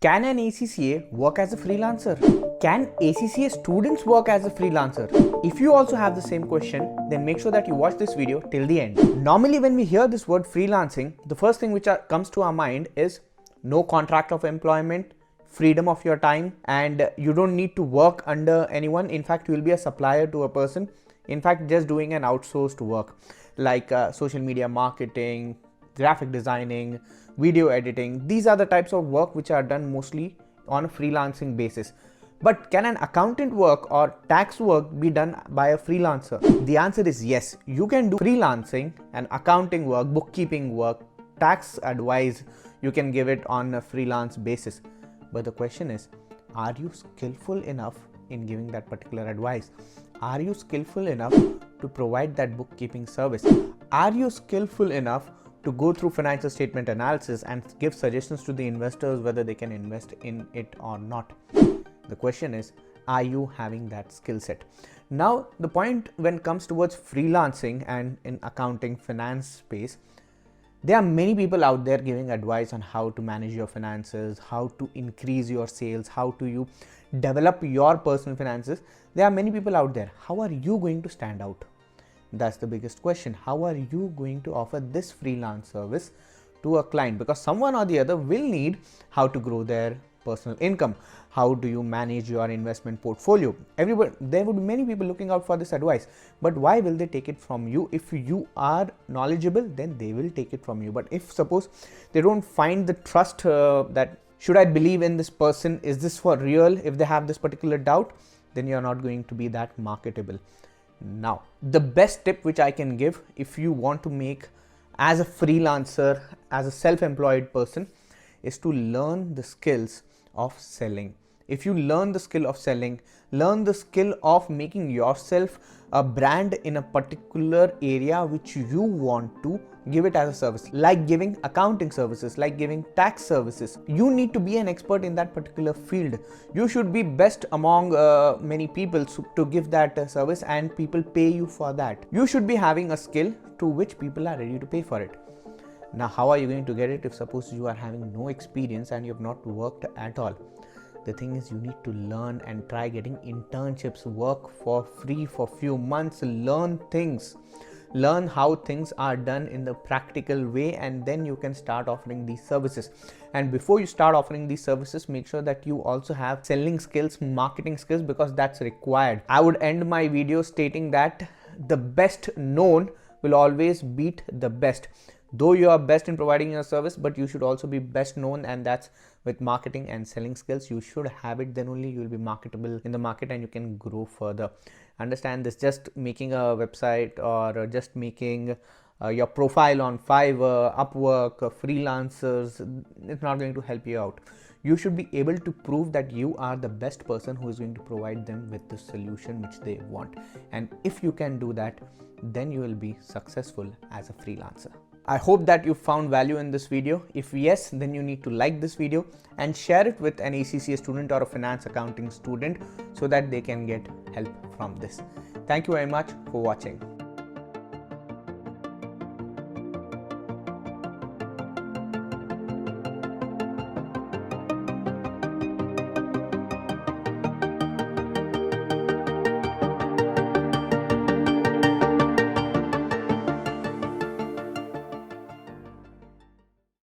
Can an ACCA work as a freelancer? Can ACCA students work as a freelancer? If you also have the same question, then make sure that you watch this video till the end. Normally when we hear this word freelancing, the first thing which comes to our mind is no contract of employment, freedom of your time, and you don't need to work under anyone. In fact, you will be a supplier to a person. In fact, just doing an outsourced work like social media marketing, graphic designing, video editing. These are the types of work which are done mostly on a freelancing basis. But can an accountant work or tax work be done by a freelancer? The answer is yes. You can do freelancing and accounting work, bookkeeping work, tax advice. You can give it on a freelance basis. But the question is, are you skillful enough in giving that particular advice? Are you skillful enough to provide that bookkeeping service? Are you skillful enough to go through financial statement analysis and give suggestions to the investors whether they can invest in it or not? The question is, are you having that skill set? Now, the point when it comes towards freelancing and in accounting finance space, there are many people out there giving advice on how to manage your finances, how to increase your sales, how to you develop your personal finances. There are many people out there. How are you going to stand out? That's the biggest question. How are you going to offer this freelance service to a client? Because someone or the other will need how to grow their personal income. How do you manage your investment portfolio? There would be many people looking out for this advice. But why will they take it from you? If you are knowledgeable, then they will take it from you. But if suppose they don't find the trust that should I believe in this person? Is this for real? If they have this particular doubt, then you're not going to be that marketable. Now, the best tip which I can give if you want to make as a freelancer, as a self-employed person, is to learn the skills of selling. If you learn the skill of selling, learn the skill of making yourself a brand in a particular area which you want to give it as a service, like giving accounting services, like giving tax services. You need to be an expert in that particular field. You should be best among many people to give that service, and people pay you for that. You should be having a skill to which people are ready to pay for it. Now, how are you going to get it if suppose you are having no experience and you have not worked at all? The thing is, you need to learn and try getting internships, work for free for few months, learn things, learn how things are done in the practical way, and then you can start offering these services. And before you start offering these services, make sure that you also have selling skills, marketing skills, because that's required. I would end my video stating that the best known will always beat the best. Though you are best in providing your service, but you should also be best known, and that's with marketing and selling skills. You should have it, then only you will be marketable in the market and you can grow further. Understand this. Just making a website or just making your profile on Fiverr, Upwork, Freelancers, it's not going to help you out. You should be able to prove that you are the best person who is going to provide them with the solution which they want. And if you can do that, then you will be successful as a freelancer. I hope that you found value in this video. If yes, then you need to like this video and share it with an ACCA student or a finance accounting student so that they can get help from this. Thank you very much for watching.